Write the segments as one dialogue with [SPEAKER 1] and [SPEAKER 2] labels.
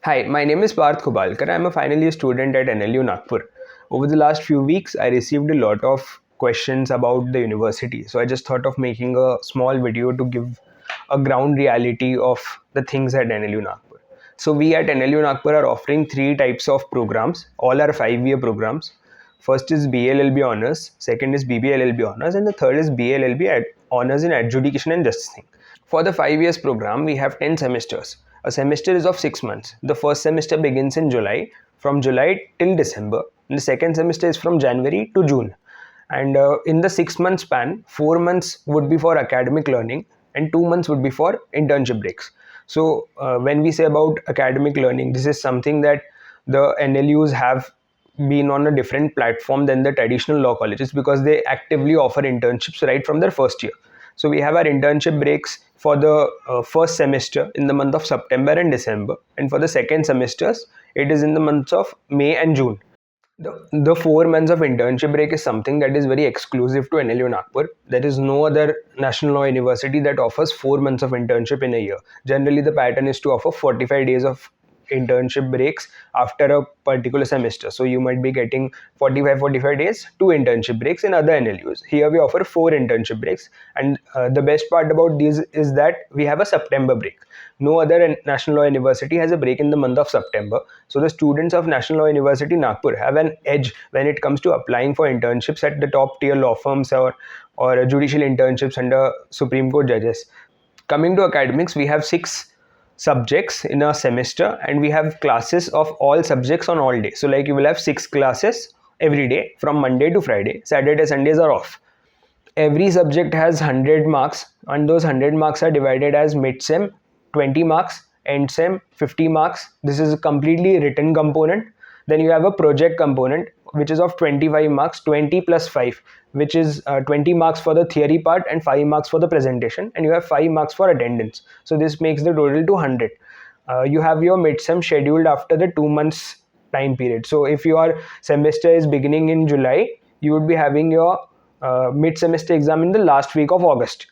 [SPEAKER 1] Hi, my name is Parth Kubalkar. I'm a final year student at NLU Nagpur. Over the last few weeks, I received a lot of questions about the university. So I just thought of making a small video to give a ground reality of the things at NLU Nagpur. So we at NLU Nagpur are offering three types of programs. All are 5-year programs. First is BLLB Honors, second is BBLLB Honors, and the third is BLLB Honors in Adjudication and Justicing. For the 5 years program, we have 10 semesters. A semester is of 6 months. The first semester begins in July, from July till December. And the second semester is from January to June. And in the 6 month span, 4 months would be for academic learning and 2 months would be for internship breaks. So, when we say about academic learning, this is something that the NLUs have been on a different platform than the traditional law colleges because they actively offer internships right from their first year. So we have our internship breaks for the first semester in the month of September and December, and for the second semesters, it is in the months of May and June. The 4 months of internship break is something that is very exclusive to NLU Nagpur. There is no other national law university that offers 4 months of internship in a year. Generally, the pattern is to offer 45 days of internship breaks after a particular semester. So you might be getting 45 days, 2 internship breaks in other NLUs. Here we offer 4 internship breaks, and the best part about these is that we have a September break. No other national law university has a break in the month of September. So the students of National Law University Nagpur have an edge when it comes to applying for internships at the top tier law firms or judicial internships under Supreme Court judges. Coming to academics, we have 6 subjects in a semester and we have classes of all subjects on all days. So like you will have 6 classes every day from Monday to Friday. Saturday, Sundays are off. Every subject has 100 marks and those 100 marks are divided as mid-sem 20 marks, end-sem 50 marks. This is a completely written component. Then you have a project component which is of 25 marks, 20 plus 5, which is 20 marks for the theory part and 5 marks for the presentation, and you have 5 marks for attendance. So this makes the total to 100. You have your mid-sem scheduled after the 2 months time period. So if your semester is beginning in July, you would be having your mid-semester exam in the last week of August.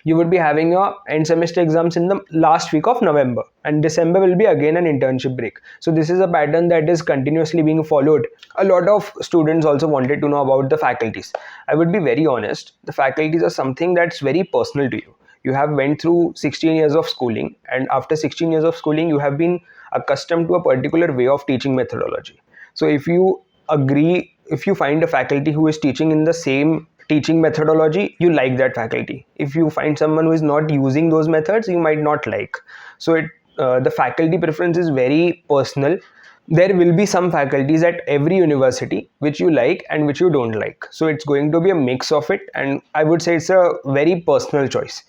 [SPEAKER 1] You would be having your end semester exams in the last week of November, and December will be again an internship break. So this is a pattern that is continuously being followed. A lot of students also wanted to know about the faculties. I would be very honest, the faculties are something that's very personal to you. You have went through 16 years of schooling, and after 16 years of schooling you have been accustomed to a particular way of teaching methodology. So if you find a faculty who is teaching in the same teaching methodology, you like that faculty. If you find someone who is not using those methods, you might not like. So the faculty preference is very personal. There will be some faculties at every university which you like and which you don't like. So it's going to be a mix of it, and I would say it's a very personal choice.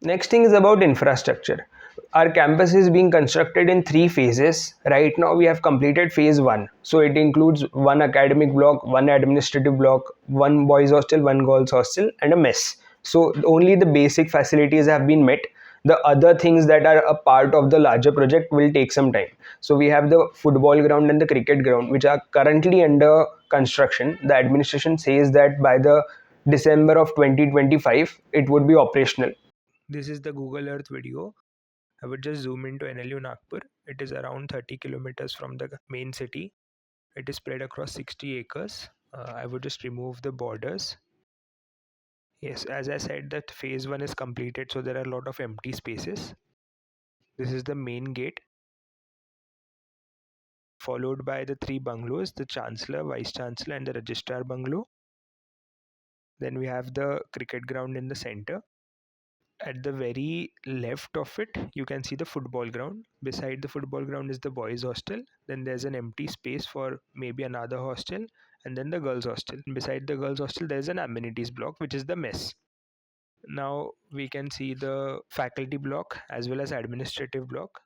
[SPEAKER 1] Next thing is about infrastructure. Our campus is being constructed in 3 phases. Right now, we have completed phase 1. So it includes one academic block, one administrative block, one boys' hostel, one girls' hostel, and a mess. So only the basic facilities have been met. The other things that are a part of the larger project will take some time. So we have the football ground and the cricket ground, which are currently under construction. The administration says that by the December of 2025, it would be operational. This is the Google Earth video. I would just zoom into NLU Nagpur. It is around 30 kilometers from the main city. It is spread across 60 acres. I would just remove the borders. Yes, as I said, that phase 1 is completed, so there are a lot of empty spaces. This is the main gate, followed by the 3 bungalows, the Chancellor, Vice Chancellor, and the Registrar bungalow. Then we have the cricket ground in the center. At the very left of it, you can see the football ground. Beside the football ground is the boys' hostel. Then there's an empty space for maybe another hostel, and then the girls' hostel. Beside the girls' hostel, there's an amenities block, which is the mess. Now we can see the faculty block as well as administrative block.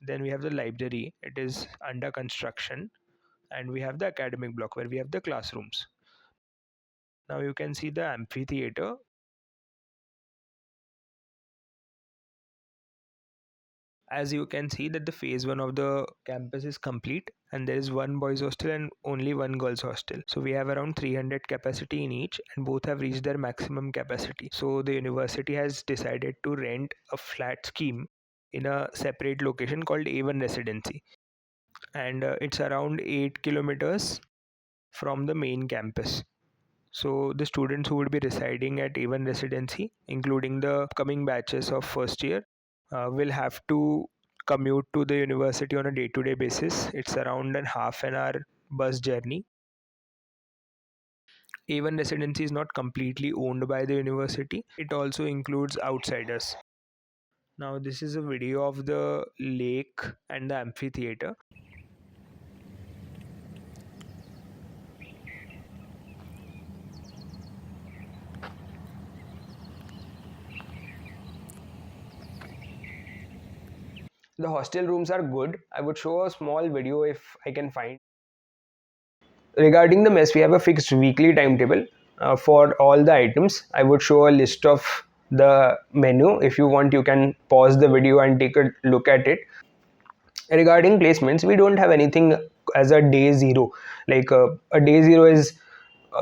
[SPEAKER 1] Then we have the library. It is under construction, and we have the academic block where we have the classrooms. Now you can see the amphitheater. As you can see that the phase 1 of the campus is complete, and there is one boys hostel and only one girls hostel. So we have around 300 capacity in each, and both have reached their maximum capacity. So the university has decided to rent a flat scheme in a separate location called A1 Residency, and it's around 8 kilometers from the main campus. So the students who would be residing at A1 Residency, including the upcoming batches of first year, will have to commute to the university on a day-to-day basis. It's around a half an hour bus journey. A1 Residency is not completely owned by the university. It also includes outsiders. Now this is a video of the lake and the amphitheater. The hostel rooms are good. I would show a small video if I can find. Regarding the mess, we have a fixed weekly timetable for all the items. I would show a list of the menu. If you want, you can pause the video and take a look at it. Regarding placements, we don't have anything as a day zero. Like a day zero is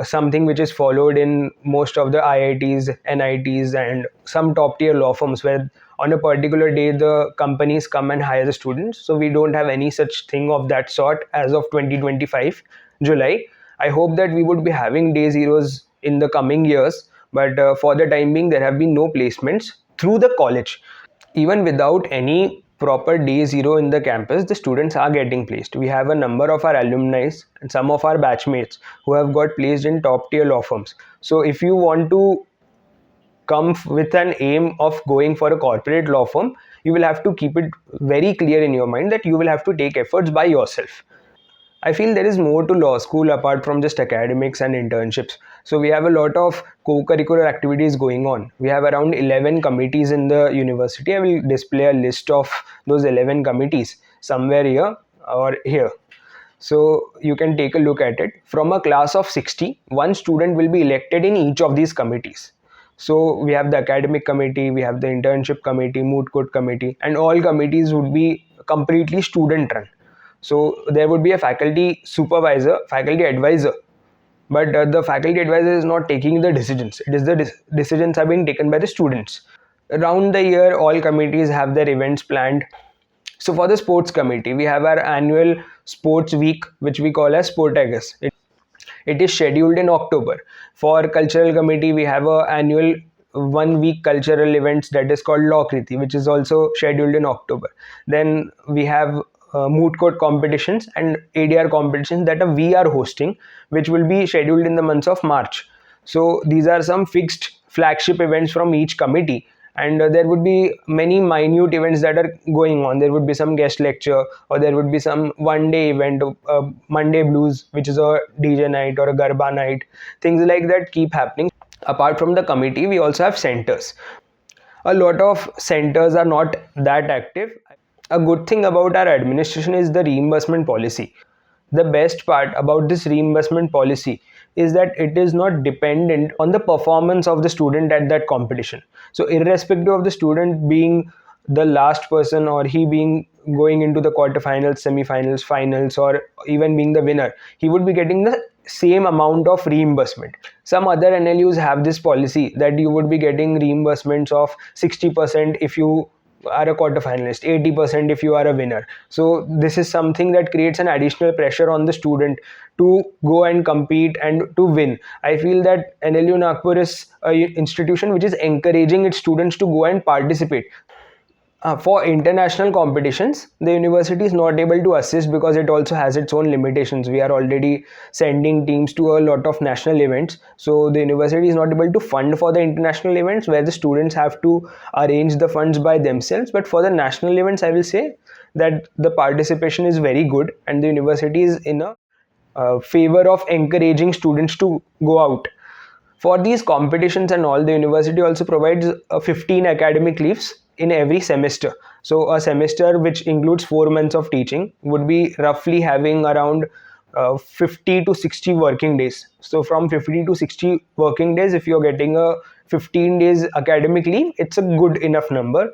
[SPEAKER 1] something which is followed in most of the IITs, NITs, and some top tier law firms, where on a particular day the companies come and hire the students. So we don't have any such thing of that sort as of 2025 July. I hope that we would be having day zeros in the coming years, but for the time being, there have been no placements through the college. Even without any proper day zero in the campus, the students are getting placed. We have a number of our alumni and some of our batchmates who have got placed in top tier law firms. So if you want to come with an aim of going for a corporate law firm, you will have to keep it very clear in your mind that you will have to take efforts by yourself. I feel there is more to law school apart from just academics and internships. So we have a lot of co-curricular activities going on. We have around 11 committees in the university. I will display a list of those 11 committees somewhere here or here. So you can take a look at it. From a class of 60, one student will be elected in each of these committees. So we have the academic committee, we have the internship committee, moot court committee, and all committees would be completely student run. So there would be a faculty supervisor, faculty advisor, but the faculty advisor is not taking the decisions. It is the decisions have been taken by the students. Around the year, all committees have their events planned. So for the sports committee, we have our annual sports week, which we call as Sportagus. It is scheduled in October. For cultural committee, we have a annual 1 week cultural events that is called Law-Kriti, which is also scheduled in October. Then we have moot court competitions and ADR competitions that we are hosting, which will be scheduled in the months of March. So these are some fixed flagship events from each committee, and there would be many minute events that are going on. There would be some guest lecture, or there would be some one day event, Monday blues, which is a DJ night or a garba night. Things like that keep happening. Apart from the committee, we also have centers. A lot of centers are not that active. A good thing about our administration is the reimbursement policy. The best part about this reimbursement policy is that it is not dependent on the performance of the student at that competition. So irrespective of the student being the last person, or he being going into the quarterfinals, semifinals, finals, or even being the winner, he would be getting the same amount of reimbursement. Some other NLUs have this policy that you would be getting reimbursements of 60% if you are a quarterfinalist, 80% if you are a winner. So this is something that creates an additional pressure on the student to go and compete and to win. I feel that NLU Nagpur is an institution which is encouraging its students to go and participate. For international competitions, the university is not able to assist because it also has its own limitations. We are already sending teams to a lot of national events, so the university is not able to fund for the international events where the students have to arrange the funds by themselves. But for the national events, I will say that the participation is very good, and the university is in a favor of encouraging students to go out. For these competitions and all, the university also provides 15 academic leaves in every semester. So a semester which includes 4 months of teaching would be roughly having around 50 to 60 working days. So from 50 to 60 working days, if you're getting a 15 days academic leave, it's a good enough number.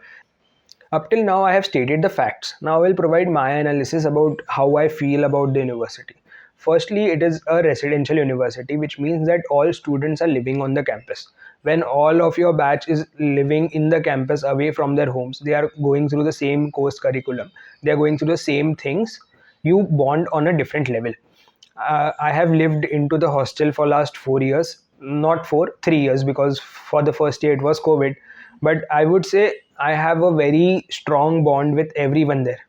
[SPEAKER 1] Up till now, I have stated the facts. Now I will provide my analysis about how I feel about the university. Firstly, it is a residential university, which means that all students are living on the campus. when all of your batch is living in the campus away from their homes, they are going through the same course curriculum, they are going through the same things, you bond on a different level. I have lived into the hostel for last 4 years, not for 3 years, because for the first year it was COVID. But I would say I have a very strong bond with everyone there.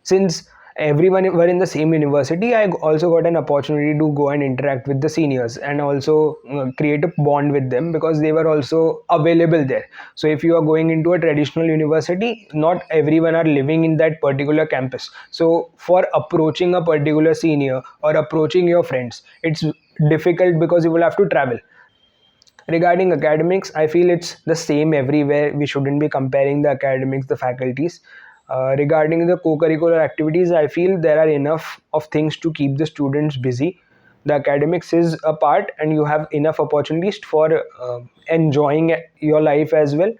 [SPEAKER 1] Since everyone were in the same university, I also got an opportunity to go and interact with the seniors and also create a bond with them, because they were also available there. So if you are going into a traditional university, not everyone are living in that particular campus. So for approaching a particular senior or approaching your friends, it's difficult because you will have to travel. Regarding academics, I feel it's the same everywhere. We shouldn't be comparing the academics, the faculties. Regarding the co-curricular activities, I feel there are enough of things to keep the students busy. The academics is a part, and you have enough opportunities for enjoying your life as well.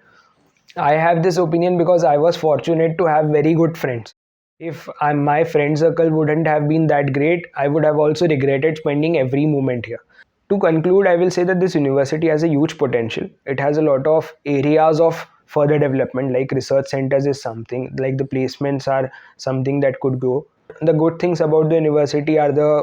[SPEAKER 1] I have this opinion because I was fortunate to have very good friends. If my friend circle wouldn't have been that great, I would have also regretted spending every moment here. To conclude, I will say that this university has a huge potential. It has a lot of areas of further development, like research centers is something, like the placements are something that could grow. The good things about the university are the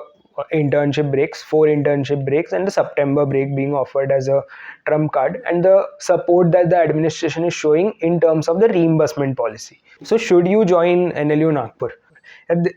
[SPEAKER 1] internship breaks, 4 internship breaks, and the September break being offered as a trump card, and the support that the administration is showing in terms of the reimbursement policy. So, should you join NLU Nagpur?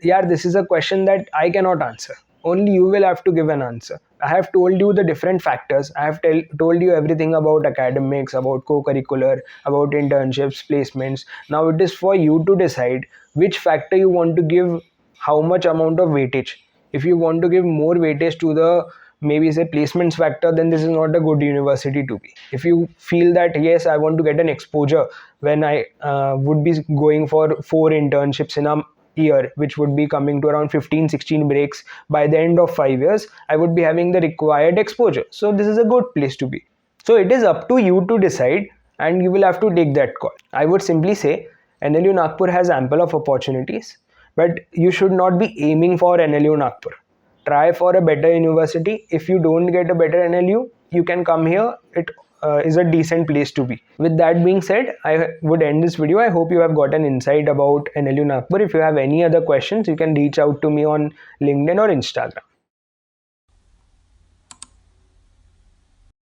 [SPEAKER 1] Yeah, this is a question that I cannot answer. Only you will have to give an answer. I have told you the different factors. I have told you everything about academics, about co-curricular, about internships, placements. Now it is for you to decide which factor you want to give how much amount of weightage. If you want to give more weightage to the maybe say placements factor, then this is not a good university to be. If you feel that yes, I want to get an exposure when I would be going for 4 internships in a year, which would be coming to around 15-16 breaks by the end of 5 years, I would be having the required exposure. So this is a good place to be. So it is up to you to decide, and you will have to take that call. I would simply say NLU Nagpur has ample of opportunities, but you should not be aiming for NLU Nagpur. Try for a better university. If you don't get a better NLU, you can come here. It is a decent place to be. With that being said, I would end this video. I hope you have got an insight about NLU Nagpur. If you have any other questions, you can reach out to me on LinkedIn or Instagram.